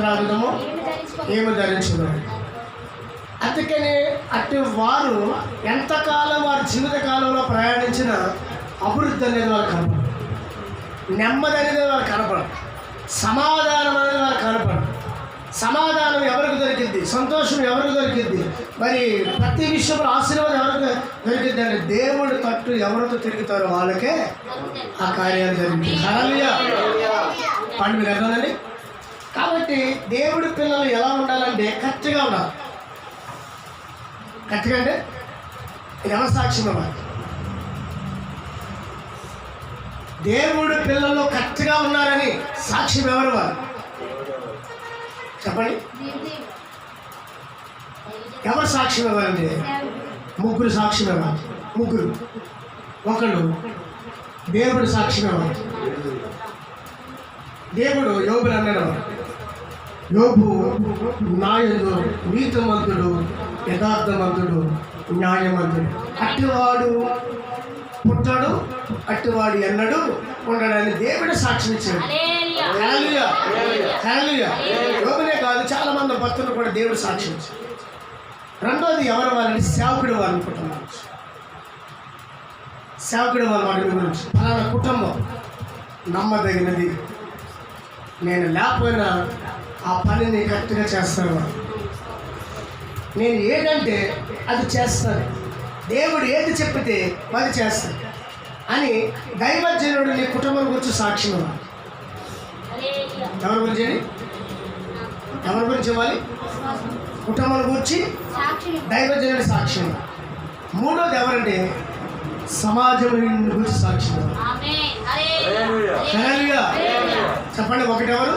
త్రాగుదము, ఏమి ధరించుదాము. అందుకని అటు వారు ఎంతకాలం వారి జీవిత కాలంలో ప్రయాణించిన అభివృద్ధి అనేది వాళ్ళు కనపడదు, నెమ్మది అనేది వాళ్ళు కనపడదు, సమాధానం అనేది వాళ్ళు కనపడదు. సమాధానం ఎవరికి దొరికింది, సంతోషం ఎవరికి దొరికింది, మరి ప్రతి విషయంలో ఆశీర్వాదం ఎవరికి దొరికింది అంటే దేవుడి తట్టు ఎవరితో తిరుగుతారో వాళ్ళకే ఆ కార్యాలు జరిగింది. హల్లెలూయా. పండు మీరు అర్థమండి. కాబట్టి దేవుడి పిల్లలు ఎలా ఉండాలంటే కరెక్ట్గా ఉండాలి. కరెక్ట్గా అంటే ఇది ఎవరి సాక్ష్యం అవ్వాలి? దేవుడి పిల్లలు కరెక్ట్గా ఉన్నారని సాక్ష్యం ఎవరు వాళ్ళు చెప్పండి? ఎవరు సాక్ష్యం ఇవ్వాలంటే ముగ్గురు సాక్ష్యం ఇవ్వాలి. ముగ్గురు. ఒకళ్ళు దేవుడు సాక్ష్యం ఇవ్వాలి. దేవుడు యోబుని అన్నాడు, యోబు నాయుడు, నీతిమంతుడు, యథార్థవంతుడు, న్యాయవంతుడు, అట్టివాడు పుట్టాడు, అట్టివాడు ఎన్నడు ఉండడని దేవుడే సాక్ష్యం ఇచ్చాడు. హల్లెలూయా. హల్లెలూయా. యోబునే కాదు, చాలా మంది భక్తులు కూడా దేవుడు సాక్ష్యం ఇచ్చాడు. రెండోది ఎవరు వాళ్ళని? సేవకుడు వాళ్ళ కుటుంబం. సేవకుడు వాళ్ళ వాడి గురించి అలాంటి కుటుంబం నమ్మదగినది, నేను లేకపోయినా ఆ పనిని కరెక్ట్గా చేస్తాను, నేను ఏదంటే అది చేస్తాను, దేవుడు ఏది చెప్పితే అది చేస్తాను అని దైవజనుడు నీ కుటుంబం గురించి సాక్ష్యం ఇవ్వాలి. ఎవరి గురించి? ఎవరి గురించి ఇవ్వాలి? కుటుంబం గురించి దైవజనుడి సాక్ష్యం. మూడోది ఎవరంటే సమాజం గురించి సాక్ష్యం ఇవ్వాలి. హల్లెలూయా. చెప్పండి. ఒకటి ఎవరు?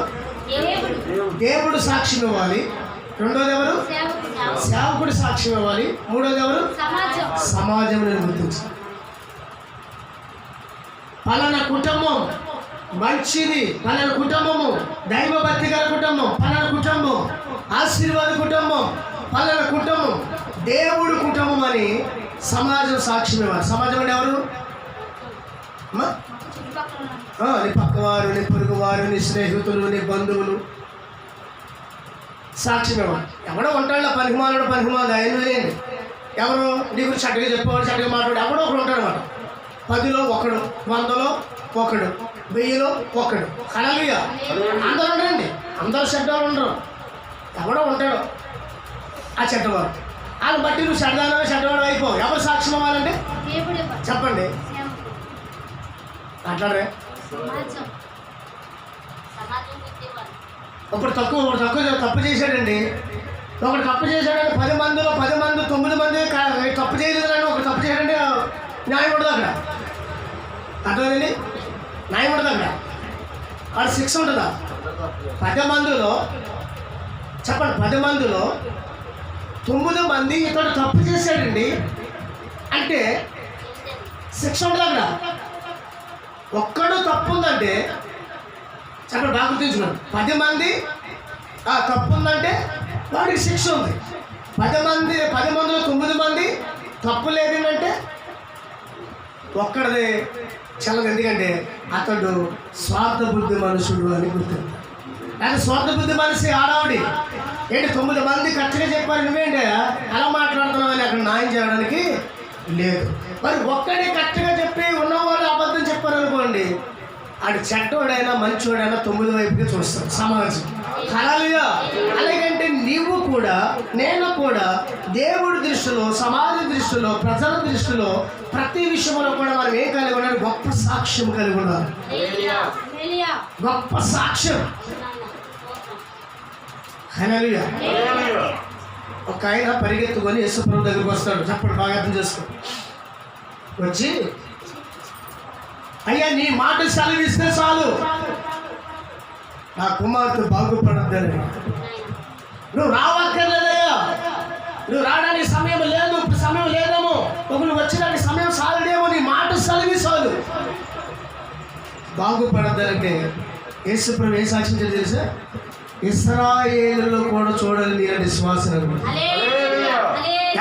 దేవుడు సాక్ష్యం ఇవ్వాలి. రెండోది ఎవరు? సేవకుడు సాక్ష్యం ఇవ్వాలి. మూడోది ఎవరు? సమాజం గుర్తించాలి. పలానా కుటుంబం మంచిది, పలానా కుటుంబము దైవభక్తి గల కుటుంబం, పలానా కుటుంబం ఆశీర్వాద కుటుంబం, పలానా కుటుంబం దేవుడు కుటుంబం అని సమాజం సాక్ష్యం ఇవ్వాలి. సమాజం అంటే ఎవరు? నీ పక్కవారు, నీ పొరుగువారు, నీ స్నేహితులు, నీ బంధువులు సాక్ష్యం ఇవ్వాలి. ఎవడో ఉంటాడు పనికిమాలడు, ఆయన ఎవరు నీ గురించి చక్కగా చెప్పేవాడు, చక్కగా మాట్లాడు ఎవడో ఒకడు ఉంటాడు అన్నమాట. 10లో ఒకడు, 100లో ఒకడు, 1000లో ఒకడు. హల్లెలూయా. అందరూ ఉండండి, అందరూ చెడ్డవాళ్ళు ఉండరు, ఎవడో ఉంటాడు ఆ చెడ్డవాడు. వాళ్ళని బట్టి నువ్వు చెడ్డవాడు అయిపోవు. ఎవరు సాక్ష్యం అవ్వాలంటే చెప్పండి, మాట్లాడరే. ఒకడు తప్పు చేశాడండి, ఒకడు తప్పు చేశాడంటే 10 మందిలో 9 మంది తప్పు చేయలేదని ఒకడు తప్పు చేయడంటే న్యాయం ఉండదు అక్కడ. అర్థమైందండి? న్యాయం ఉండదు అక్కడ. వాడు శిక్ష ఉంటుందా? 10 మందిలో చెప్పండి, 10 మందిలో 9 మంది ఇతడు తప్పు చేశాడండి అంటే శిక్ష ఉంటుంది అక్కడ. ఒక్కడు తప్పు ఉందంటే చెప్పండి, బాగా గుర్తించుకోండి. 10 మంది తప్పు ఉందంటే వాడికి శిక్ష ఉంది. 10 మందిలో 9 మంది తప్పు లేదంటే ఒక్కడిది చల్లదు. ఎందుకంటే అతడు స్వార్థ బుద్ధి మనుషుడు అని గుర్తుంది. కానీ స్వార్థ బుద్ధి మనిషి ఆడవాడి ఏంటి 9 మంది కరెక్ట్గా చెప్పారు, నువ్వేంటి అలా మాట్లాడుతున్నావు అని అక్కడ న్యాయం చేయడానికి లేదు. మరి ఒక్కడే కరెక్ట్గా చెప్పి ఉన్నవాళ్ళు అబద్ధం చెప్పారు అనుకోండి, ఆడు చెడ్డోడైనా మంచోడైనా 9 వైపుకి చూస్తాం సమాజం. హల్లెలూయా. అలాగంటే నీవు కూడా నేను కూడా దేవుడి దృష్టిలో, సమాజ దృష్టిలో, ప్రజల దృష్టిలో ప్రతి విషయంలో కూడా మనం ఏం కలిగి ఉండాలి? గొప్ప సాక్ష్యం కలిగి ఉండాలి. గొప్ప సాక్ష్యం. హల్లెలూయా. ఒక ఆయన పరిగెత్తుకొని యేసుప్రభు దగ్గరికి వస్తాడు. చెప్పండి, బాగా అర్థం చేసుకో. వచ్చి, అయ్యా నీ మాట సెలవిస్తే చాలు నా కుమార్తె బాగుపడద్దని. నువ్వు రావక్కర్లేదయ్యా, నువ్వు రావడానికి సమయం లేదు, ఇప్పుడు సమయం లేదేమో, నువ్వు వచ్చినానికి సమయం సాలడేమో, నీ మాట సెలవి చాలు బాగుపడద్దంటే యేసుప్రభు ఏం సాక్ష్యం తెలుసా? ఇశ్రాయేలులో కూడా చూడాలి నీలాంటి శ్వాసన.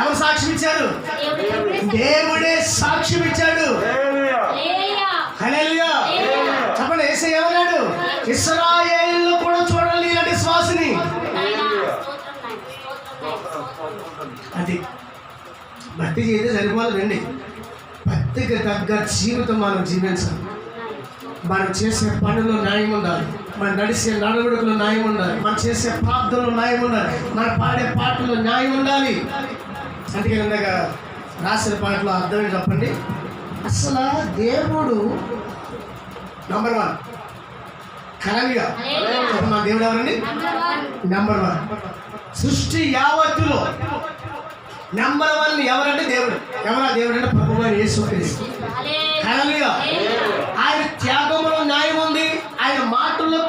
ఎవరు సాక్ష్యం ఇచ్చారు? దేవుడే సాక్ష్యం ఇచ్చాడు. హల్లెలూయా. చెప్పండి, యేసయ్య ఏమన్నాడు? ఇశ్రాయేలులో కూడా చూడాలి నీలాంటి శ్వాసని. భక్తి చేస్తే సరిపోలేదండి. భక్తికి తగ్గ జీవితం మనం జీవించాలి. మనం చేసే పనుల్లో న్యాయం ఉండాలి, మనం నడిచే నడవడికలో న్యాయం ఉండాలి, మనం చేసే ప్రార్థనలో న్యాయం ఉండాలి, మనం పాడే పాటల్లో న్యాయం ఉండాలి. అందుకే ఇందాక రాసిన పాటలో అర్థం చెప్పండి. అసలు దేవుడు నంబర్ 1 కలవిగా మా దేవుడు ఎవరండి? నంబర్ 1 సృష్టి యావత్తులో నంబర్ 1 ఎవరంటే దేవుడు. ఎవరా దేవుడు అంటే ప్రభువైన యేసుక్రీస్తు. హల్లెలూయా. ఆయన త్యాగంలో న్యాయం ఉంది, ఆయన మాటల్లో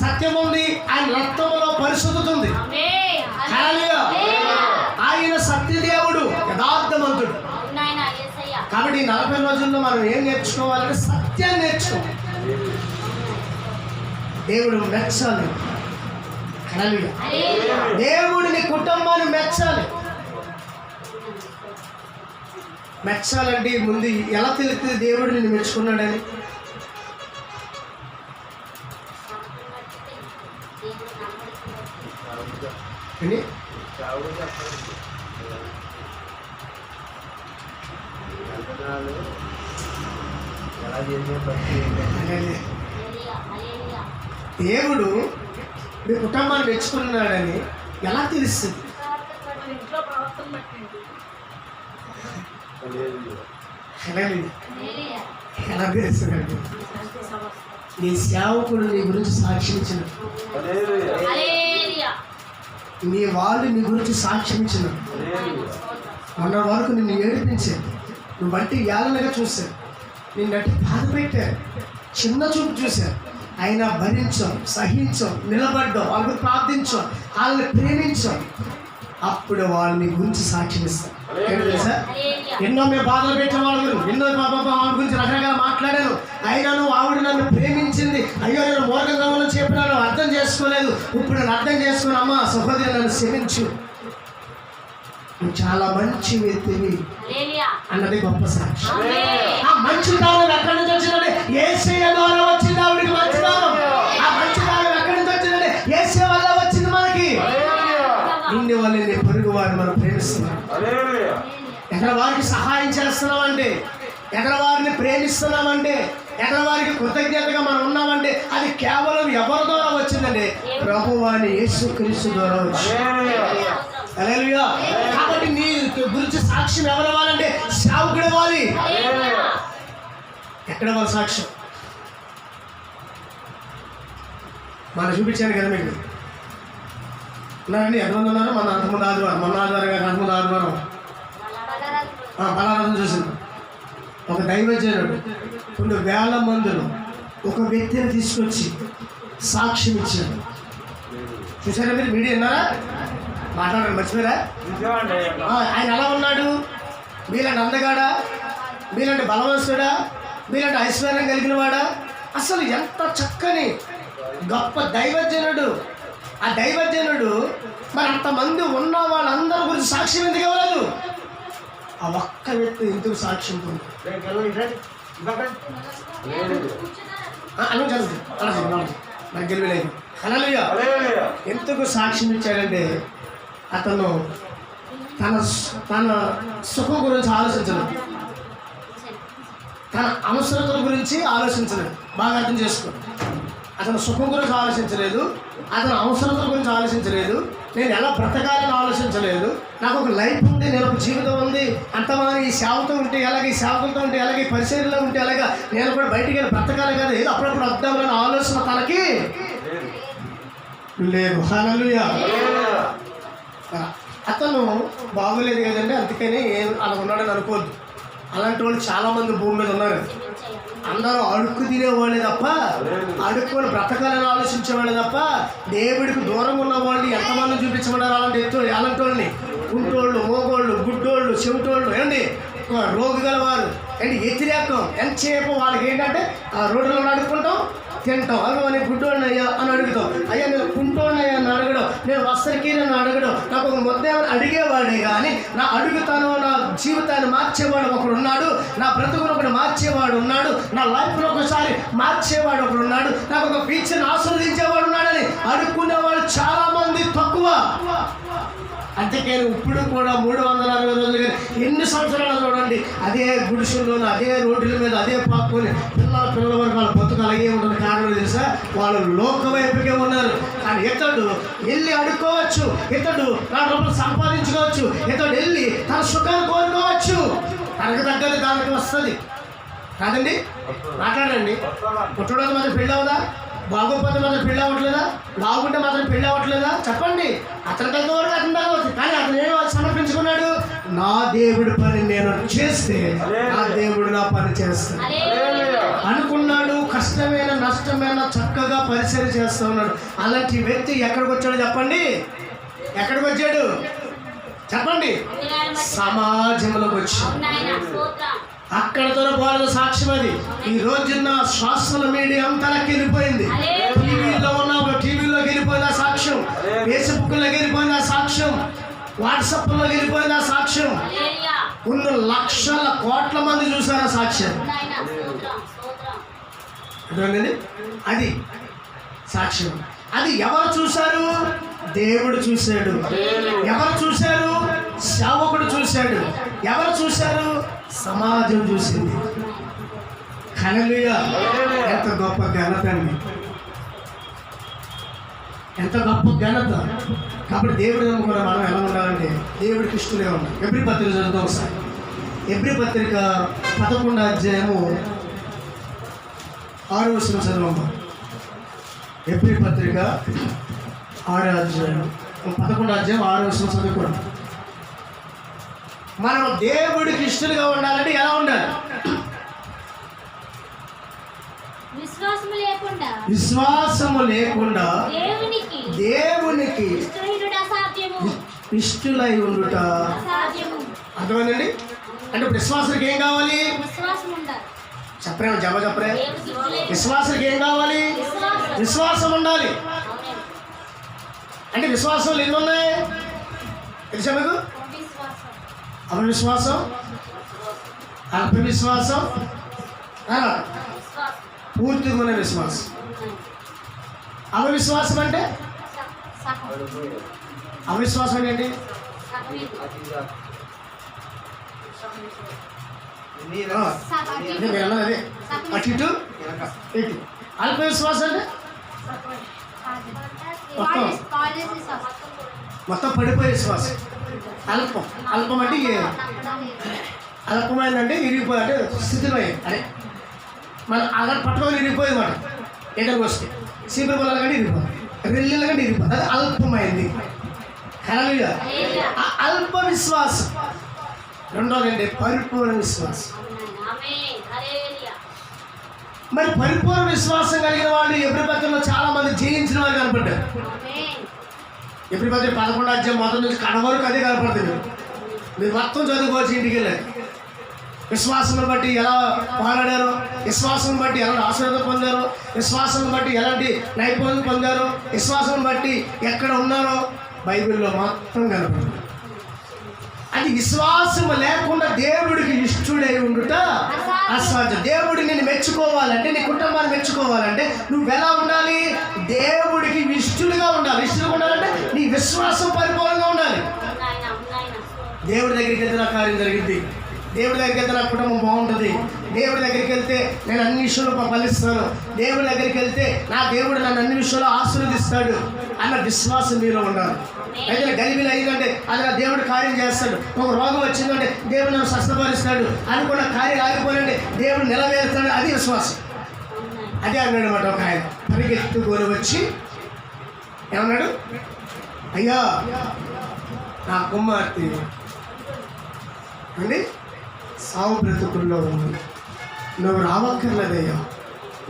సత్యం ఉంది, ఆయన రక్తంలో పరిశుద్ధత ఉంది. హల్లెలూయా. ఆయన సత్యదేవుడు, యథార్థవంతుడు. కాబట్టి 40 రోజుల్లో మనం ఏం నేర్చుకోవాలంటే సత్యాన్ని నేర్చుకోవాలి. దేవుడు మెచ్చాలి. హల్లెలూయా. దేవుడిని కుటుంబాన్ని మెచ్చాలి. మెచ్చాలంటే ముందు ఎలా తెలుస్తుంది దేవుడు నిన్ను మెచ్చుకున్నాడని? దేవుడు మీ కుటుంబాన్ని మెచ్చుకున్నాడని ఎలా తెలుస్తుంది? ఎలా తెలుస్తుందండి? నీ సేవకుడు నీ గురించి సాక్షించిన, నీ వాళ్ళు నీ గురించి సాక్షించిన, మొన్న వరకు నిన్ను ఏడిపించారు, నువ్వు బట్టి ఏళ్ళగా చూశారు, నిన్నటి బాధ పెట్టారు, చిన్న చూపు చూశారు, అయినా భరించాం, సహించాం, నిలబడ్డాం, వాళ్ళని ప్రార్థించాం, వాళ్ళని ప్రేమించాం. అప్పుడు వాళ్ళు నీ గురించి సాక్ష్యం ఇస్తారు. ఏంటి తెలుసా? ఎన్నో మేము బాధలు పెట్టిన వాళ్ళు, ఎన్నో వాళ్ళ గురించి రకరకాల మాట్లాడాను, అయినాను ఆవిడ నన్ను ప్రేమించింది, అయ్యో నేను మూర్ఖంగా చెప్పినాను, అర్థం చేసుకోలేదు, ఇప్పుడు నన్ను అర్థం చేసుకుని అమ్మ సహోదరి నన్ను క్షమించు, నువ్వు చాలా మంచి వ్యక్తివి అన్నది గొప్ప సాక్షి. ఆ మంచితనం ఎక్కడి నుంచి వచ్చిందంటే యేసయ్య ద్వారా వచ్చింది. ఆవిడికి మంచితనం, ఆ మంచితనం ఎక్కడి నుంచి వచ్చిందంటే యేసయ్య వల్ల వచ్చింది మనకి. ఇన్ని వల్ల నీ పొరుగు వారిని మనం ప్రేమిస్తున్నాం, ఎక్కడ వారికి సహాయం చేస్తున్నామంటే, ఎక్కడ వారిని ప్రేమిస్తున్నామంటే, ఎక్కడ వారికి కృతజ్ఞతగా మనం ఉన్నామంటే అది కేవలం ఎవరి ద్వారా వచ్చిందంటే ప్రభువాని యేసుక్రీస్తు ద్వారా వచ్చింది. హల్లెలూయా. కాబట్టి నీ గురించి సాక్ష్యం ఎవరు ఇవ్వాలంటే సేవకుడు ఇవ్వాలి. ఎక్కడ వాళ్ళ సాక్ష్యం మనం చూపించాను కదా మీకు. ఉన్నారండి ఎంతమంది ఉన్నారు? మన అంతమంది ఆదివారం, మొన్న ఆదివారం కాదు, అంతమంది ఆదివారం బలారాధన చూసింది. ఒక దైవజనుడు కొన్ని వేల మందులు ఒక వ్యక్తిని తీసుకొచ్చి సాక్ష్యం ఇచ్చాడు. చూసారా మీరు? మీడియా విన్నారా? మాట్లాడండి, మర్చిపోయారా? ఆయన ఎలా ఉన్నాడు? మీలాంటి అందగాడా, మీలాంటి బలవంతుడా, మీలాంటి ఐశ్వర్యం కలిగిన వాడా? అసలు ఎంత చక్కని గొప్ప దైవజనుడు. ఆ దైవజనుడు మరి అంతమంది ఉన్న వాళ్ళందరి గురించి సాక్ష్యం ఎందుకు ఇవ్వలేదు? ఆ ఒక్క వ్యక్తి ఎందుకు సాక్ష్యం పొంది నాకు గెలివలేదు. హల్లెలూయా. ఎందుకు సాక్ష్యం ఇచ్చాడంటే అతను తన సుఖం గురించి ఆలోచించలేదు, తన అవసరతల గురించి ఆలోచించలేదు. బాగా అర్థం చేసుకో. అతను సుఖం గురించి ఆలోచించలేదు, అతను అవసరతల గురించి ఆలోచించలేదు, నేను ఎలా బ్రతకాలని ఆలోచించలేదు. నాకు ఒక లైఫ్ ఉంది, నేను ఒక జీవితం ఉంది, అంతమాని ఈ సేవతో ఉంటే ఎలాగ, ఈ సేవకులతో ఉంటే ఎలాగ, ఈ పరిచర్యలో ఉంటే ఎలాగా, నేను కూడా బయటికి వెళ్ళి బ్రతకాలి కదా, ఏదో అప్పుడప్పుడు అర్థాలని ఆలోచన తనకి లేదు. హల్లెలూయా. అతను బాగోలేదు కదండి, అందుకని అలా ఉన్నాడని అనుకోవద్దు. అలాంటి వాళ్ళు చాలామంది భూమి మీద ఉన్నారు. అందరూ అడుక్కు తినేవాళ్ళే తప్ప, అడుక్కొని బ్రతకాలని ఆలోచించేవాళ్ళే తప్ప దేవుడికి దూరంగా ఉన్న వాళ్ళని ఎంతమంది చూపించమన్నారు? అలాంటి వాళ్ళని కుంటోళ్ళు, మోగోళ్ళు, గుడ్డోళ్ళు, చెవిటోళ్ళు, ఏంటి రోగి గలవారు, ఏంటి వ్యతిరేకం ఎంతసేపు వాళ్ళకి ఏంటంటే ఆ రోడ్లలో అడుక్కుంటాం, తింటాం. అవి నేను గుడ్డోడినయ్యా అని అడుగుతాం, అయ్యా నేను కుంటోడినయ్యా అని అడగడం, నేను వస్త్రకి నన్ను అడగడం, నాకు ఒక ముద్దేమని అడిగేవాడే కానీ నా అడుగుతాను, నా జీవితాన్ని మార్చేవాడు ఒకడు ఉన్నాడు, నా బ్రతుకును ఒకడు మార్చేవాడు ఉన్నాడు, నా లైఫ్లో ఒకసారి మార్చేవాడు ఒకడు ఉన్నాడు, నాకు ఒక ఫ్యూచర్ని ఆస్వాదించేవాడు ఉన్నాడని అడుక్కునేవాడు చాలామంది తక్కువ. అంతేకాని ఇప్పుడు కూడా 360 రోజులు కానీ ఎన్ని సంవత్సరాలు చూడండి అదే గుడిసెల్లోనూ అదే రోడ్ల మీద అదే పాపుకొని పిల్లల వరకు వాళ్ళ బతుకు అలాగే ఉంటుంది. కారణం తెలుసా, వాళ్ళు లోక వైపుకే ఉన్నారు. కానీ ఇతడు వెళ్ళి అడుక్కోవచ్చు, ఇతడు 4 రూపాయలు సంపాదించుకోవచ్చు, ఇతడు వెళ్ళి తన సుఖాన్ని కోరుకోవచ్చు. తనకు తగ్గది దానికి వస్తుంది కాదండి. మాట్లాడండి. పుట్టడానికి మాత్రం పెళ్ళి అవ్వదా? బాగోపోతే మాత్రం పెళ్ళి అవ్వట్లేదా? బాగుంటే మాత్రం పెళ్ళి అవ్వట్లేదా? చెప్పండి. అతని తగ్గ వరకు అతని తగ్గవచ్చు. కానీ అతను ఏం సమర్పించుకున్నాడు? నా దేవుడి పని నేను చేస్తే నా దేవుడు నా పని చేస్తాడు అనుకున్నాడు. కష్టమైన నష్టమైన చక్కగా పరిచయం చేస్తూ ఉన్నాడు. అలాంటి వ్యక్తి ఎక్కడికి వచ్చాడు చెప్పండి? ఎక్కడికి వచ్చాడు చెప్పండి? సమాజంలోకి వచ్చాడు. అక్కడతో పోలేదు సాక్ష్యం. అది ఈ రోజున్న సోషల్ మీడియా అంతా వెళ్ళిపోయింది. టీవీలోకి వెళ్ళిపోయింది ఆ సాక్ష్యం, ఫేస్బుక్లోకి వెళ్ళిపోయింది ఆ సాక్ష్యం, వాట్సాప్లో వెళ్ళిపోయింది ఆ సాక్ష్యం. కొన్ని లక్షల కోట్ల మంది చూసారు ఆ సాక్ష్యం. అది సాక్ష్యం. అది ఎవరు చూశారు? దేవుడు చూశాడు. ఎవరు చూశారు? సేవకుడు చూశాడు. ఎవరు చూశారు? సమాజం చూసింది. హల్లెలూయా! ఎంత గొప్ప ఘనత అండి, ఎంత గొప్ప ఘనత. కాబట్టి దేవుడు కూడా మనం ఎలా ఉండాలంటే దేవుడికి ఇష్టమే ఉండాలి. ఎబ్రీ పత్రిక చదువుతాం ఒకసారి. ఎబ్రీ పత్రిక 11వ అధ్యాయము 6వ వచనం చదవమ్మా. ఎబ్రీ పత్రిక 6వ అధ్యాయం 11వ అధ్యాయం 6వ వచనం చదువుకోండి. మనం దేవుడికి ఇష్టలుగా ఉండాలంటే ఎలా ఉండాలి? విశ్వాసము లేకుండా దేవునికి ఇష్టలై ఉండుట అర్థమైందండి. అంటే విశ్వాసానికి ఏం కావాలి చెప్పరే? చెప్పరే. విశ్వాసానికి ఏం కావాలి? విశ్వాసం ఉండాలి. అంటే విశ్వాసాలు ఎన్ని ఉన్నాయి తెలుసా మీకు? అవిశ్వాసం, అల్పవిశ్వాసం, పూర్తిగా ఉన్న విశ్వాసం. అవిశ్వాసం అంటే అవిశ్వాసం ఏంటి? అదే అటు ఇటు ఇటు. అల్పవిశ్వాసం అంటే మొత్తం పడిపోయే విశ్వాసం. అల్పం. అల్పం అంటే అల్పమైందంటే ఇరిగిపోయి, అంటే స్థితిపోయి, అదే మన అలా పట్టుకొని ఇరిగిపోయేది మాట. ఎక్కడికి వస్తే సీపర్ పొలాల కంటే ఇరిగిపోతుంది, రెల్లీల కంటే ఇరిగిపోతుంది. అది అల్పమైంది. హల్లెలూయా! అల్ప విశ్వాసం. రెండోదంటే పరిపూర్ణ విశ్వాసం. మరి పరిపూర్ణ విశ్వాసం కలిగిన వాళ్ళు ఎబ్రీ పత్రికలో చాలా మంది జయించిన వాళ్ళు కనపడ్డారు. ఎబ్రీ పత్రిక 11వ అధ్యాయం మొదటి నుంచి కడ వరకు అదే కనపడుతుంది. మీరు మొత్తం చదువుకోవచ్చు ఇంటికి వెళ్ళారు. విశ్వాసం బట్టి ఎలా పోరాడారు, విశ్వాసం బట్టి ఎలా ఆశీర్వాదం పొందారు, విశ్వాసం బట్టి ఎలాంటి నైపుణ్యం పొందారు, విశ్వాసం బట్టి ఎక్కడ ఉన్నారో బైబిల్లో మొత్తం కనపడుతుంది. అది విశ్వాసం లేకుండా దేవుడికి ఇష్టడై ఉండుట అసాధ్యం. దేవుడిని నేను మెచ్చుకోవాలంటే, నీ కుటుంబాన్ని మెచ్చుకోవాలంటే నువ్వు ఎలా ఉండాలి? దేవుడికి ఇష్టడుగా ఉండాలి. ఇష్టడుగా ఉండాలంటే నీ విశ్వాసం పరిపూర్ణంగా ఉండాలి. దేవుడి దగ్గరికి వెళ్తే నా కార్యం జరిగింది, దేవుడి దగ్గరికి వెళ్తే నా కుటుంబం బాగుంటుంది, దేవుడి దగ్గరికి వెళ్తే నేను అన్ని విషయాలు ఫలిస్తాను, దేవుడి దగ్గరికి వెళ్తే నా దేవుడు నన్ను అన్ని విషయాలు ఆశీర్వదిస్తాడు అన్న విశ్వాసం మీలో ఉండాలి. అయితే గలిబిలి అయిందంటే అది నా దేవుడు కార్యం చేస్తాడు. ఒక రోగం వచ్చిందంటే దేవుడు నన్ను స్వస్థపరుస్తాడు. అనుకున్న కార్యం ఆగిపోయినంటే దేవుడు నిలవేరుస్తాడు. అది విశ్వాసం. అదే అన్నాడు అన్నమాట. ఒక ఆయన పరిగెత్తుకొని వచ్చి ఏమన్నాడు? అయ్యా, నా కుమార్తె అండి సావు బ్రతుకుల్లో ఉంది, నువ్వు రావక్కర్లేదయ్యా,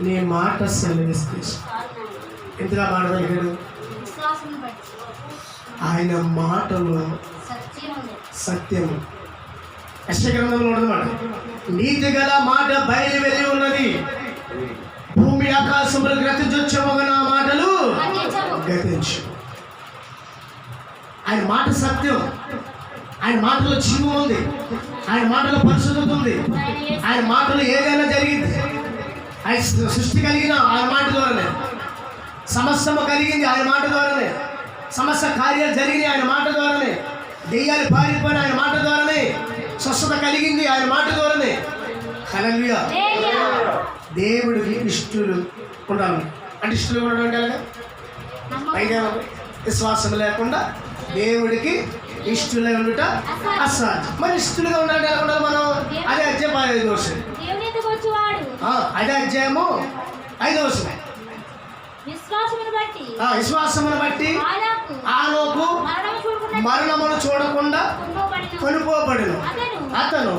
నీ మాట సెలవిస్తే. ఎంతగా మాట్లాడగలడు? ఆయన మాటలో సత్యము. యెషయా గ్రంథంలో ఉన్నమాట, నీతి గల మాట బయలు వెళ్ళి ఉన్నది, భూమి ఆకాశములు గతించొచ్చమగ నా మాటలు గతించు. ఆయన మాట సత్యం. ఆయన మాటలో జీవం ఉంది. ఆయన మాటలో పరిశుద్ధత ఉంది. ఆయన మాటలో ఏదైనా జరిగింది. ఆయన సృష్టి కలిగిన ఆయన మాట ద్వారానే, సమస్తము కలిగింది ఆయన మాట ద్వారానే, సమస్త కార్యాలు జరిగినాయి ఆయన మాట ద్వారానే. దెయ్యాలు పారిపోయిన ఆయన మాట ద్వారానే, స్వస్థత కలిగింది ఆయన మాట ద్వారానే. హల్లెలూయా. దేవుడికి ఇష్టలు ఉండాలి. అంటే ఇష్టలు ఉండడం అంటే అయితే విశ్వాసం లేకుండా దేవుడికి ఇష్టలై ఉండుట అసాధ్యం. మరి ఇష్టలుగా ఉండాలి ఎలా ఉండాలి మనం? అదే అధ్యాయం 5వ వచనం. అదే అధ్యాయము 5వ వచనం. విశ్వాసమును బట్టి ఆనోకు మరణమును చూడకుండా కొనుక్కోబడును. అతను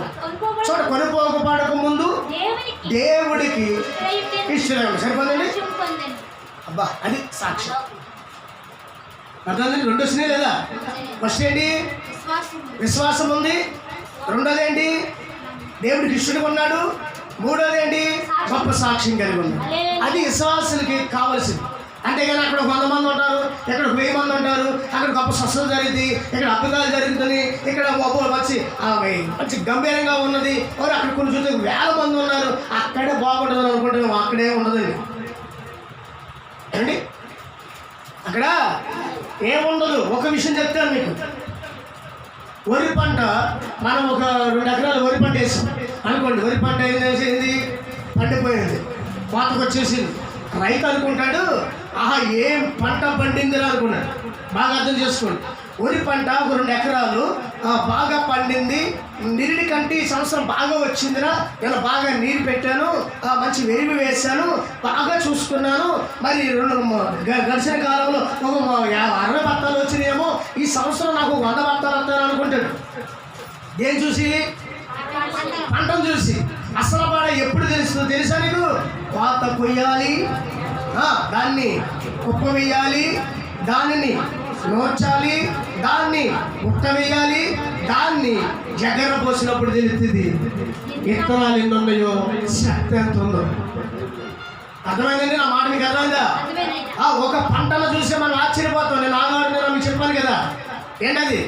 కొనుక్కోబడక ముందు దేవుడికి ఇష్టం. సరిపోదండి. అబ్బా, అది సాక్ష్యం. అర్థమైందండి. 2 వచ్చినాయి లేదా? ఫస్ట్ ఏంటి? విశ్వాసం ఉంది. రెండోది ఏంటి? దేవుడికి ఇష్టడుగా ఉన్నాడు. మూడోది ఏంటి? గొప్ప సాక్ష్యం కలిగి ఉన్నాడు. అది విశ్వాసులకి కావాల్సింది. అంతేగాని అక్కడ 100 మంది ఉంటారు, ఇక్కడ 1000 మంది ఉంటారు, అక్కడ గొప్ప స్వస్థత జరిగింది, ఇక్కడ అద్భుతాలు జరుగుతుంది, ఇక్కడ మంచి గంభీరంగా ఉన్నది, అక్కడ కొన్ని చూస్తే 1000 మంది ఉన్నారు, అక్కడే బాగుంటుంది అనుకుంటే అక్కడే ఉండదండి అండి. అక్కడ ఏముండదు. ఒక విషయం చెప్తాను మీకు. వరి పంట మనం ఒక 2 ఎకరాలు వరి పంట వేసాం అనుకోండి. వరి పంట ఏంది? పండిపోయింది, కోతకు వచ్చేసింది. రైతు అనుకుంటాడు, ఆహా ఏం పంట పండిందిరా అనుకున్నాడు. బాగా అర్థం చేసుకోండి. వరి పంట ఒక 2 ఎకరాలు బాగా పండింది. నిరుడి కంటే ఈ సంవత్సరం బాగా వచ్చిందిరా, నేను బాగా నీరు పెట్టాను, మంచి వెలుగు వేశాను, బాగా చూసుకున్నాను. మరి గడిచిన కాలంలో ఒక 60 బత్తాలు వచ్చినాయేమో, ఈ సంవత్సరం నాకు 100 బత్తాలు వస్తాను అనుకుంటాడు. దేని చూసి? పంటను చూసి. అసలు పాడ ఎప్పుడు తెలుస్తుందో తెలుసా నీకు? కోత కొయ్యాలి, దాన్ని కుప్ప వేయాలి, దానిని నోర్చాలి, దాన్ని ఉట్ట వేయాలి, దాన్ని జగర పోసినప్పుడు తెలుస్తుంది విత్తనాలు ఎన్ని ఉన్నాయో, శక్తి ఎంత ఉందో. అర్థమైందండి నా మాట? మీకు అర్థమైందా? ఒక పంటను చూసి మనం ఆశ్చర్యపోతాం. నేను ఆదివారం మీకు చెప్పాను కదా, ఏంటది?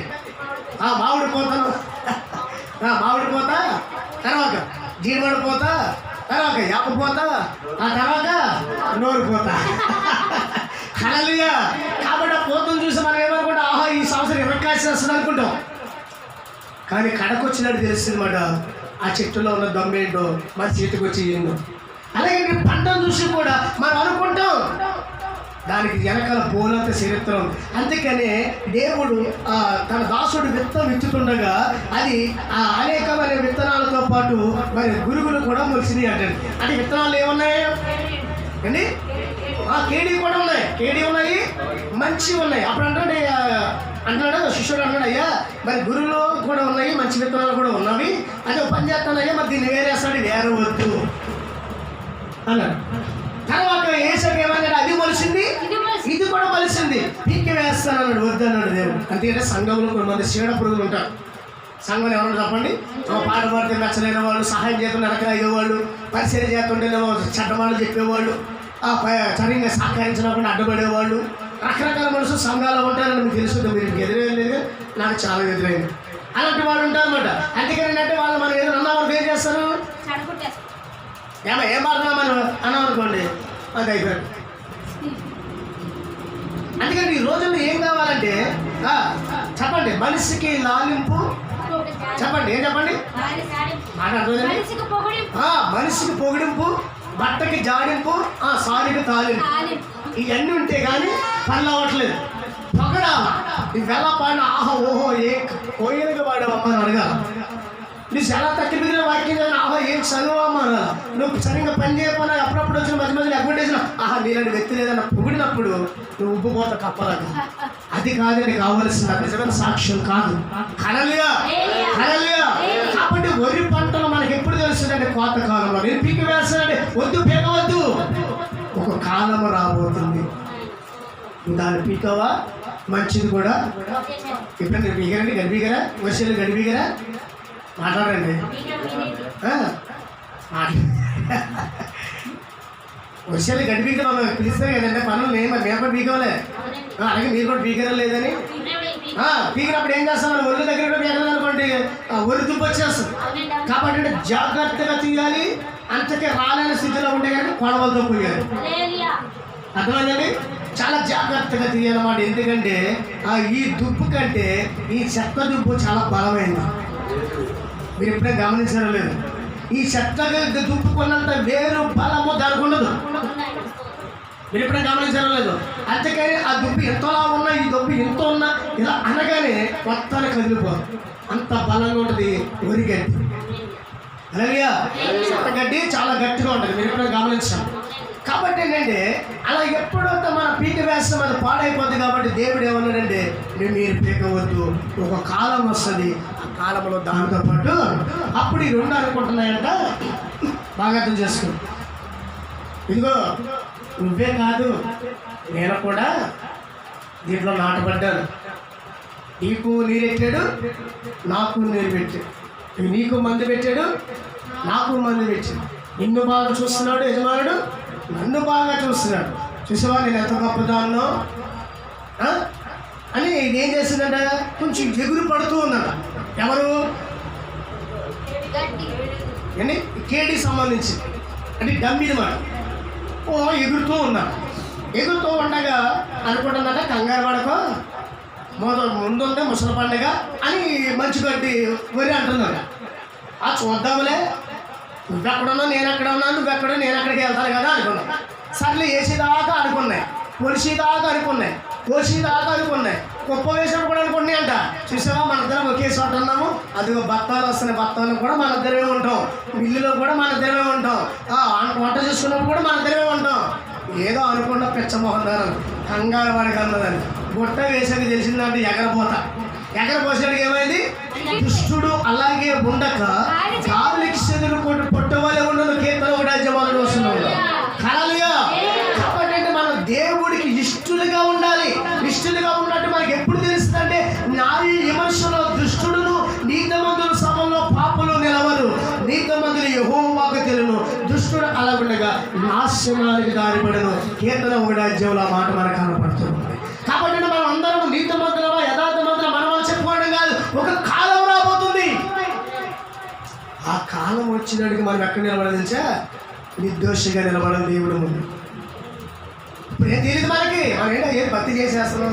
మామిడి పోతాను, మామిడి పోత, తర్వాత జీడిమడి పోత, తర్వాత యాప పోత, ఆ తర్వాత నోరు పోత. హల్లెలూయా. కాబట్టి ఆ పోతను చూసి మనం ఏమనుకుంటాం? ఆహా ఈ సంవత్సరం ఇరకాసి వస్తుంది అనుకుంటాం. కానీ కడకొచ్చినట్టు తెలుస్తుంది మాట ఆ చెట్టులో ఉన్న దమ్మేంటో, మన చేతికి వచ్చి ఏంటో. అలాగే పంటను చూసి కూడా మనం అనుకుంటాం, దానికి వెనకాల బోలంత చరిత్ర ఉంది. అందుకనే దేవుడు తన దాసుడు విత్తనం విత్తుతుండగా అది అనేకమైన విత్తనాలతో పాటు మరి గురుగులు కూడా మొలిసినాయి అంటండి. అంటే విత్తనాలు ఏమున్నాయి అండి? కేడీ కూడా ఉన్నాయి, కేడీ ఉన్నాయి, మంచి ఉన్నాయి. అప్పుడు అంటున్నాడు శిష్యుడు, అంటున్నాడు అయ్యా మరి గురువులు కూడా ఉన్నాయి, మంచి విత్తనాలు కూడా ఉన్నవి, అదే పని చేస్తానయ్యా, మరి దీన్ని వేరేస్తాడు, వేరవద్దు అన్నాడు. తర్వాత ఏసకి ఏమన్నాడు? అది మొలిసింది, ఇది కూడా మొలిసింది, పీక్కి వేస్తానన్నాడు. వద్దు అన్నాడు దేవుడు. అంతేకాదు సంఘంలో కొంతమంది చీడ పురుగులు ఉంటారు. సంఘం ఎవరు చెప్పండి? పాట పాడితే నచ్చలేని వాళ్ళు, సహాయం చేస్తుంటే వెనక అయ్యేవాళ్ళు, పరిచయం చేస్తుంటే చెడ్డవాళ్ళు చెప్పేవాళ్ళు, సరిగ్గా సహకరించినప్పుడు అడ్డుపడేవాళ్ళు, రకరకాల మనుషులు సంఘాలు ఉంటారని మీకు తెలుసుకుంటే మీరు ఎదురైంది, నాకు చాలా ఎదురైంది. అలాంటి వాళ్ళు ఉంటారు అనమాట. అందుకని ఏంటంటే వాళ్ళు మనం ఏదో అన్నవాళ్ళు ఏం చేస్తారు? ఏం మాట్లాడినా మనం అన్నాం అనుకోండి, అది అయిపోయాడు. అందుకని ఈ రోజుల్లో ఏం కావాలంటే చెప్పండి, మనిషికి లాలింపు, చెప్పండి ఏం చెప్పండి, మనిషికి పొగిడింపు, బట్టకి జాడింపు, సారికి తాలింపు, ఇవన్నీ ఉంటే కానీ పనులు అవ్వట్లేదు. పొగడాల ఇది ఎలా పాడిన ఆహా ఓహో ఏ కోయిలుగా పాడావమ్మా అని అడగాల. నువ్వు చాలా తక్కువ మీద వాక్యం చదివిన ఆహా ఏం చదువమ్మా అనాల. నువ్వు సరిగ్గా పని చేయకపోయినా అప్పుడప్పుడు వచ్చిన మధ్య మధ్యలో అడ్వర్టైజ్న ఆహా నీలాంటి వ్యక్తి లేదన్న పొగిడినప్పుడు నువ్వు ఉబ్బుపోత కప్పలాగా. అది కాదని కావాల్సిన నిజమైన సాక్ష్యం కాదు. హల్లెలూయా, హల్లెలూయా. కాబట్టి వరి పంటలు మనకి ఎప్పుడు తెలుస్తుందంటే కోత కాలంలో. నేను పీకి వేస్తానంటే వద్దు, పీకవద్దు, ఒక కాలం రాబోతుంది, దాన్ని పీకవా మంచిది కూడా. ఇప్పుడు నేను పీకరండి, గడిపీకరా, వర్షాలు గడిపీకరా, మాట్లాడండి, వర్షాలు గడిపీక మనం పిలుస్తారు కదండి పనులు. మేము కూడా పీకవలే, అలాగే మీరు కూడా పీకరం లేదని పీకినప్పుడు ఏం చేస్తాం? మనం ఒళ్ళు దగ్గర కూడా పీకలేదు అనుకోండి, ఒళ్ళు దుబ్బు వచ్చేస్తుంది. కాబట్టి జాగ్రత్తగా తీయాలి. అంతకే రాలేని స్థితిలో ఉంటే కనుక కొడవలతో పోయాలి. అర్థమైందండి? చాలా జాగ్రత్తగా తీయాలన్నమాట. ఎందుకంటే ఈ దుప్పు కంటే ఈ చెత్త దుప్పు చాలా బలమైంది. మీరు ఎప్పుడైనా గమనించడం లేదు? ఈ చెత్త దుప్పు కొన్నంత వేరు బలము దానికి ఉండదు. మీరు ఎప్పుడైనా గమనించడం లేదు? అందుకని ఆ దుప్పు ఎంతలా ఉన్నా, ఈ దుప్పు ఎంత ఉన్నా ఇలా అనగానే మొత్తాన్ని కదిలిపోదు. అంత బలంగా ఉంటుంది వరిగడ్డి. అలాగే చెత్త గడ్డి చాలా గట్టిగా ఉంటుంది. మీరు ఎప్పుడైనా గమనించాం. కాబట్టి ఏంటంటే అలా ఎప్పుడైతే మన పీక వేస్తాం అది పాడైపోద్ది. కాబట్టి దేవుడు ఏమన్నాడంటే మీరు పీకవద్దు, ఒక కాలం వస్తుంది, ఆ కాలంలో దానితో పాటు అప్పుడు ఈ రెండు అనుకుంటున్నాయంట. బాగా అర్థం చేసుకో. ఇదిగో నువ్వే కాదు, నేను కూడా దీంట్లో నాటబడ్డాను. నీకు నీరెట్టాడు, నాకు నీరు పెట్టాడు. నీకు మందు పెట్టాడు, నాకు మందు పెట్టాడు. నిన్ను బాగా చూస్తున్నాడు యజమానుడు, నన్ను బాగా చూస్తున్నాడు. చూసావా నేను ఎంత గొప్పదాన్నో అని ఇదేం చేసిందంట, కొంచెం ఎగురు పడుతూ ఉన్నాడు. ఎవరు? అని కేడీ సంబంధించి అంటే డమ్మిది మాట. ఎగురుతూ ఉన్నాడు. ఎగురుతూ ఉండగా అనుకుంటుందట, కంగారు పడకో, ముందుందే ముసలి పండుగ అని మంచి గడ్డి వరి అంటున్నాడు. చూద్దాములే, నువ్వెక్కడున్నావు నేను ఎక్కడ ఉన్నాను, నువ్వెక్కడో నేను ఎక్కడికి వెళ్తాను కదా అనుకున్నాను. సర్లే వేసేదాకా అనుకున్నాయి, పొలిసేదాకా అనుకున్నాయి, కోసేదాకా అనుకున్నాయి, కుప్ప వేసినప్పుడు కూడా అనుకున్నాయి అంట. చూసావా మన ఇద్దరం ఒకే చోట ఉన్నాము. అదిగో బత్తాలు వస్తున్నాయి, బత్తాలు కూడా మన ఇద్దరమే ఉంటాం, మిల్లులో కూడా మన ఇద్దరమే ఉంటాం, వంట చేసుకున్నప్పుడు కూడా మన ఇద్దరమే ఉంటాం. ఏదో అనుకున్న పిచ్చమోహన్ గారు కంగారు వాడికి అన్నదని గుట్ట వేసాక తెలిసిందంటే ఎగరపోసాడికి ఏమైంది? దుష్టుడు అలాగే ఉండక గాలికి చెదురు పొట్టవలే ఉండదు. కీర్తన 1 వస్తున్నాడు. హల్లెలూయా. కాబట్టి మన దేవుడికి ఇష్టలుగా ఉండాలి. ఇష్టలుగా ఉన్నట్టు మనకి ఎప్పుడు తెలుస్తుంది అంటే నారీ విమర్శలో దుష్టుడును, నీతిమంతుల సభలో పాపులు నిలవరు, నీతిమంతులు యెహోవాకు తెలును, దుష్టుడు అలా ఉండగా నాశనానికి దారిపడను. కీర్తన 1 మాట మనకు కనపడుతుంది. కాబట్టి మనం అందరం నీతిమంతులమా యథార్థమంతుల మనం చెప్పుకోవడం కాదు, ఒక కాలం రాబోతుంది. ఆ కాలం వచ్చినడికి మనం ఎక్కడ నిలబడదు తెలుసా? నిర్దోషిగా నిలబడదు దేవుడు ముందు. ఇప్పుడు ఏం తెలియదు మనకి, మనం ఏంటో ఏం భక్తి చేసేస్తున్నాం.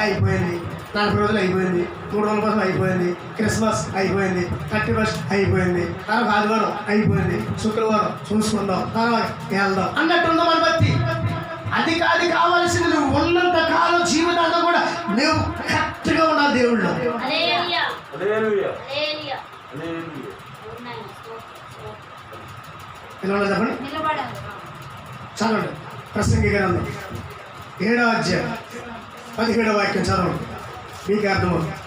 అయిపోయింది, 40 రోజులు అయిపోయింది, 3 రోజుల కోసం అయిపోయింది, క్రిస్మస్ అయిపోయింది, 31st అయిపోయింది, తర్వాత ఆదివారం అయిపోయింది, శుక్రవారం చూసుకుందాం, తర్వాత వెళ్దాం అన్నట్టుందో మన భక్తి. అది కాదు కావాల్సింది, నువ్వు ఉన్నంత కాలం జీవితాంతం కూడా నువ్వు కరెక్ట్గా ఉండాలి దేవుళ్ళు. చెప్పండి, చదవండి. ప్రసంగి గ్రంథం 7వ అధ్యాయం 17వ వాక్యం చదవండి, మీకు అర్థమవుతుంది.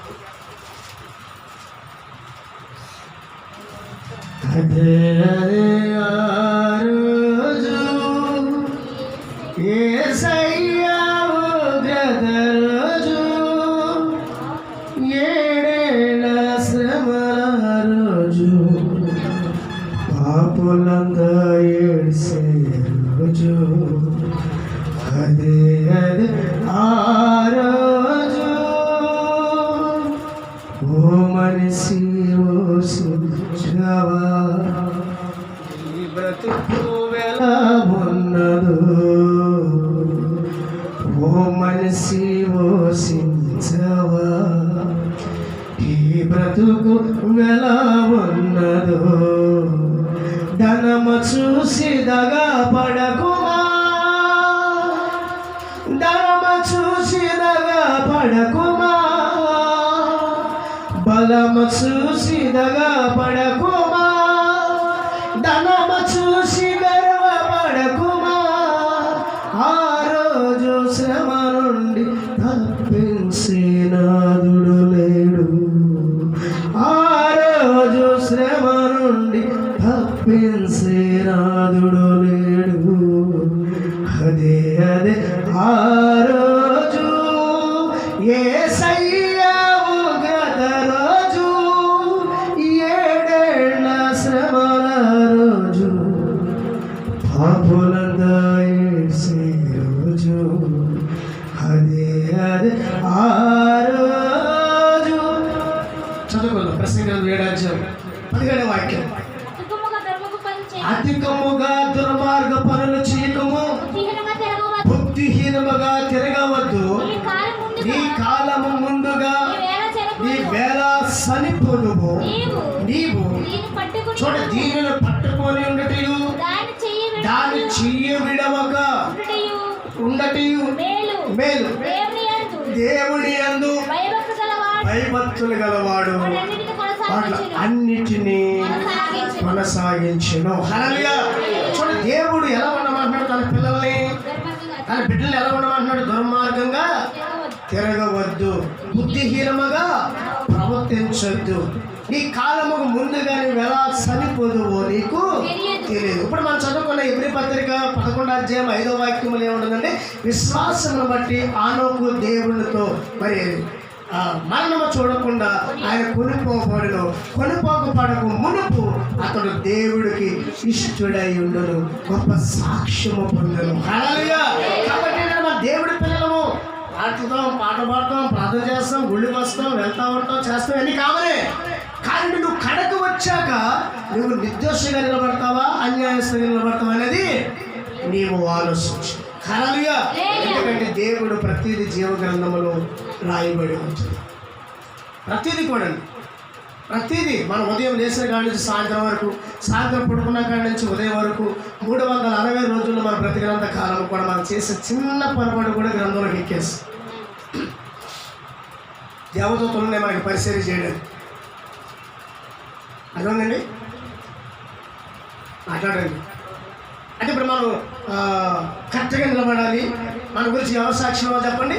ధనము చూసి దగా పడకుమా, ధనము చూసి దగా పడకుమా, బలము చూసి దగా పడకుమా, ధనము చూసి గర్వపడకుమా. ఆ రోజు శ్రమ నుండి తప్పించే నాదుడు లేడు, ఆ రోజు శ్రమ నుండి తప్పించే నాదుడు లేడు. అదే ఆ రోజు యేసయ్య ఉగ్రత రోజు, 7 ఏళ్ల శ్రమల రోజు, పాపులంతా యేసే రోజు. అదే ఆ రోజు. చదువుకోండి. ప్రసంగి 7వ అధ్యాయం 17వ వాక్యం. అధికముగా దుర్మార్గ పనులు చేయకము, బుద్ధిహీనమ నీ కాలము ముందుగా నీ వేళ సనిపోదువు నీవు చూడ దీనిని పట్టుకొని ఉండటయు దాని చెయ్య విడవక ఉండటయు మేలు దేవుని యందు భయభక్తులు గలవాడు అన్నిటినీ కొనసాగించును. హల్లెలూయా. చూడ దేవుడు ఎలా ఉండమంటున్నాడు తన పిల్లల్ని, తన బిడ్డలు ఎలా ఉండమంటున్నాడు? దుర్మార్గంగా తిరగవద్దు, బుద్ధిహీనముగా ప్రవర్తించొద్దు, నీ కాలముకు ముందుగా నువ్వు ఎలా చనిపోదువో నీకు తెలియదు. ఇప్పుడు మనం చదువుకున్న ఎబ్రీ పత్రిక 11వ అధ్యాయం 5వ వాక్యములు ఏముంటుందంటే, విశ్వాసమును బట్టి ఆనోకు దేవునితో మరి మరణము చూడకుండా ఆయన కొనుపోకపడకు మునుపు అతడు దేవుడికి ఇష్టడై ఉండును, గొప్ప సాక్ష్యము పొందును. హల్లెలూయా. కాబట్టి మన దేవుడి పిల్లలము పాడుతాం, పాట పాడతాం, ప్రార్థన చేస్తాం, గుళ్ళకి వస్తాం, వెళ్తా ఉంటాం, చేస్తాం, ఎన్ని కామనే. కానీ నువ్వు కడకు వచ్చాక నువ్వు నిర్దోషంగా నిలబడతావా, అన్యాయస్తుగా నిలబడతావా అనేది నీవు ఆలోచించు. హల్లెలూయా. ఎందుకంటే దేవుడు ప్రతిదీ జీవ గ్రంథములో రాయబడి ఉంటుంది. ప్రతిదీ కూడా, ప్రతిదీ మనం ఉదయం లేచిన కాడి నుంచి సాయంత్రం వరకు, సాయంత్రం పడుకున్న కాడి నుంచి ఉదయం వరకు 360 రోజుల్లో మన ప్రతి గ్రంథ కాలం కూడా మనం చేసే చిన్న పొరపాటు కూడా గ్రంథంలోకి ఎక్కేసి దేవదూతలునే మనకి పరిశీలన చేయడం. అర్థమైందండి? మాట్లాడండి. అంటే ఇప్పుడు మనం కరెక్ట్గా నిలబడాలి. మన గురించి ఎవరు సాక్ష్యం చెప్పండి?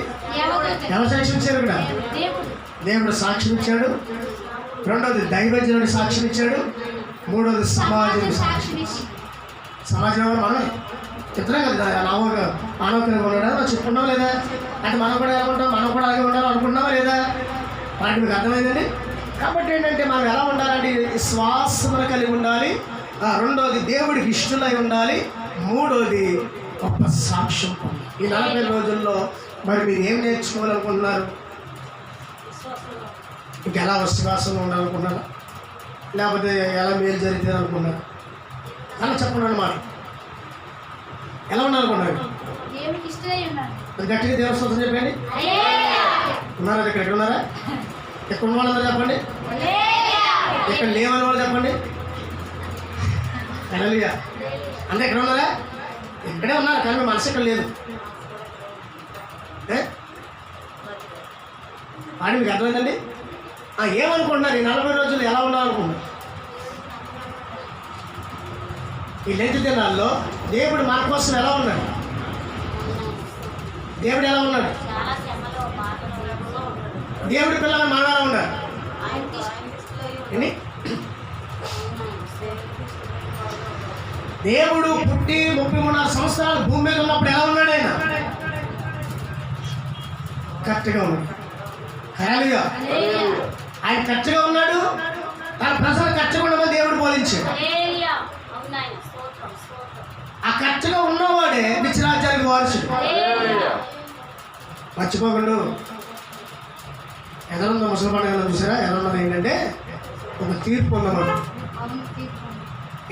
ఎవరు సాక్ష్యం ఇచ్చారు? ఇక్కడ దేవుడు సాక్ష్యం ఇచ్చాడు, రెండోది దైవజనుడు సాక్ష్యం ఇచ్చాడు, మూడోది సమాజం సాక్ష్యం. సమాజం ఎవరు? మనం చెప్తున్నాం కదా, ఆనోకరంగా ఉన్నాడా చెప్పుకున్నాం లేదా? అంటే మనం కూడా ఎలా ఉంటాం, మనం కూడా అలాగే ఉండాలి అనుకుంటున్నామా లేదా? వాటి మీకు అర్థమైందండి. కాబట్టి ఏంటంటే మనం ఎలా ఉండాలంటే విశ్వాసమును కలిగి ఉండాలి, రెండోది దేవుడికి ఇష్టలై ఉండాలి, మూడోది గొప్ప సాక్ష్యం. ఈ 40 రోజుల్లో మరి మీరు ఏం నేర్చుకోవాలనుకుంటున్నారు? ఇంకెలా విశ్వాసంగా ఉండాలనుకుంటున్నారా, లేకపోతే ఎలా మేలు జరిగితే అనుకున్నారు? అలా చెప్పండి అన్నమాట. ఎలా ఉండాలనుకున్నారు? అది గట్టిగా దేవస్థానం చెప్పండి. ఉన్నారా? ఇక్కడ ఉన్నారా? ఎక్కడ ఉన్న వాళ్ళందరూ చెప్పండి. ఇక్కడ లేవని వాళ్ళు చెప్పండి. హల్లెలూయా. అంటే ఎక్కడ ఉన్నారా? ఇక్కడే ఉన్నారు, కానీ మనసు ఇక్కడ లేదు. వాడి మీకు అర్థమైందండి? ఏమనుకుంటున్నారు? ఈ 40 రోజులు ఎలా ఉండాలనుకుంటున్నారు? ఈ లెంత్ దినాల్లో దేవుడు మన కోసం ఎలా ఉన్నాడు? దేవుడు ఎలా ఉన్నాడు? దేవుడి పిల్లలు మన ఎలా ఉన్నారు? దేవుడు పుట్టి 33 సంవత్సరాలు భూమి మీద ఉన్నప్పుడు ఎలా ఉన్నాడు? ఆయన కరెక్ట్గా ఉన్నాడు. హల్లెలూయా. ఆయన కరెక్ట్గా ఉన్నాడు, తన ప్రజలు కరెక్ట్గా ఉండమని దేవుడు బోధించాడు. ఆ కరెక్ట్గా ఉన్నవాడే నిత్యరాజ్యానికి వారసుడు. మర్చిపోకుండా ఎదరుందో ముసలి పండుగ చూసారా? ఎదరున్నది ఏంటంటే ఒక తీర్పు ఉందన్నమాట.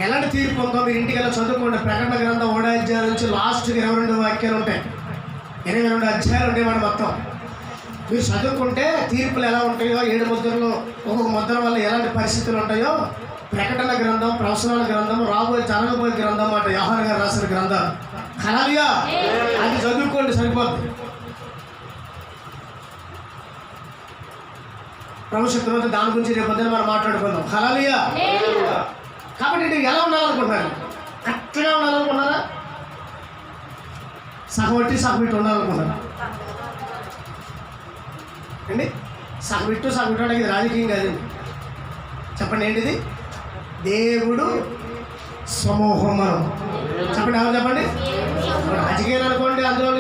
ఎలాంటి తీర్పు ఉందో మీరు ఇంటికి వెళ్ళి చదువుకోండి. ప్రకటన గ్రంథం 3వ అధ్యాయం నుంచి లాస్ట్కి 22 వాక్యాలు ఉంటాయి, 22 అధ్యాయాలు ఉంటాయి మాట మొత్తం. మీరు చదువుకుంటే తీర్పులు ఎలా ఉంటాయో, 7 ముద్రలు, ఒక్కొక్క ముద్ర వల్ల ఎలాంటి పరిస్థితులు ఉంటాయో, ప్రకటన గ్రంథం, ప్రవచనాల గ్రంథం, జరగబోయే గ్రంథం మాట యోహాను గారు రాసిన గ్రంథం. హల్లెలూయా. అది చదువుకోండి సరిపోతుంది. భవిష్యత్తు దాని గురించి రేపు పొద్దున మనం మాట్లాడుకుందాం. హల్లెలూయా. కాబట్టి నువ్వు ఎలా ఉండాలనుకుంటున్నారు? కరెక్ట్గా ఉండాలనుకున్నారా? సగవట్టి సగమిట్టు ఉండాలనుకున్నారా అండి? సగమిట్టు సగమిట్టు ఇది రాజకీయం కాదండి. చెప్పండి ఏంటిది? దేవుడు సమూహం. మనం చెప్పండి, ఎవరు చెప్పండి? రాజకీయాలు అనుకోండి, అందులో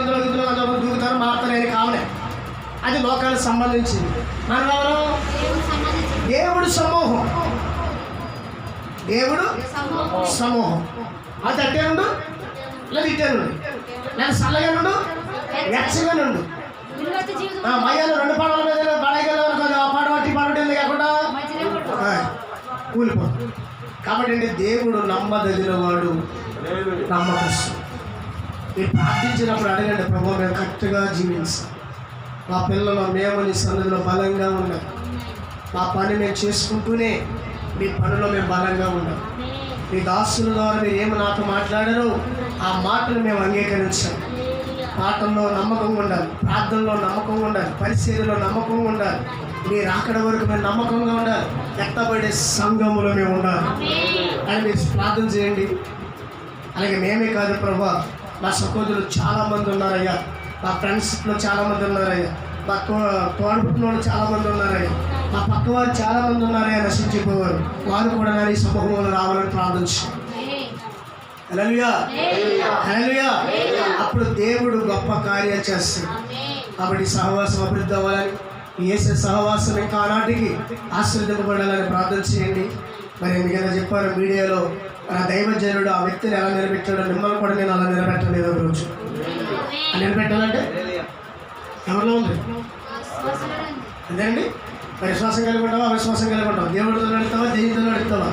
దూకుతారు, మారుతారు, అని కావలే. అది లోకానికి సంబంధించింది. మనం ఎవరు? దేవుడు సమూహం. దేవుడు సమూహం. అది అట్టే నుండు, లేదా ఇట్టే నుండు, లేదా చల్లగా నుండు, వెచ్చగా నుండు. మయ్యాలు 2 పాడల మీద పడగలరు, ఆ పాట పట్టి పాడటం కాకుండా కూలిపోతుంది. కాబట్టి అంటే దేవుడు నమ్మదగిన వాడు, నమ్మకస్తు. మీరు ప్రార్థించినప్పుడు అడగండి, ప్రభు మేము కరెక్ట్గా జీవించాలి, మా పిల్లలు మేము నీ సన్నిధిలో బలంగా ఉన్నాం. మా పని మేము చేసుకుంటూనే మీ పనిలో మేము బలంగా ఉన్నాం. మీ దాసుల ద్వారా మీరు ఏమి నాతో మాట్లాడారో ఆ మాటలు మేము అంగీకరించాం. పాటల్లో నమ్మకంగా ఉండాలి, ప్రార్థనలో నమ్మకంగా ఉండాలి, పరిచర్యలో నమ్మకంగా ఉండాలి. మీరు అక్కడ వరకు మేము నమ్మకంగా ఉండాలి. ఎత్తబడే సంఘములో మేము ఉండాలి అని మీరు ప్రార్థన చేయండి. అలాగే మేమే కాదు ప్రభా, మా సహోదరులు చాలామంది ఉన్నారయ్యా, మా ఫ్రెండ్స్లో చాలామంది ఉన్నారయ్యా, మా తోడుపుట్టిన వాళ్ళు చాలామంది ఉన్నారయ్యా, మా పక్కవారు చాలామంది ఉన్నారయ్యా నశించిపోవారు. వారు కూడా నా ఈ సమూహంలో రావాలని ప్రార్థించారు. హల్లెలూయా, హల్లెలూయా. అప్పుడు దేవుడు గొప్ప కార్యాలు చేస్తాడు. కాబట్టి సహవాసం అభివృద్ధి అవ్వాలని, యేసు సహవాసం ఇంకా ఆనాటికి ఆశీర్వదింపబడాలని ప్రార్థన చేయండి. మరి మీకైనా చెప్పాను మీడియాలో మన దైవజనుడు ఆ వ్యక్తిని ఎలా నిలబెట్టాడో మిమ్మల్ని కూడా నేను అలా నిలబెట్టలేదు. ఒక రోజు నిలబెట్టాలంటే ఎవరిలో ఉంది అదేండి. మరి విశ్వాసం కలిగి ఉంటావా, అవిశ్వాసం కలిగి ఉంటావా, దేవుడితో నడుస్తావా, దెయ్యంతో నడుస్తావా?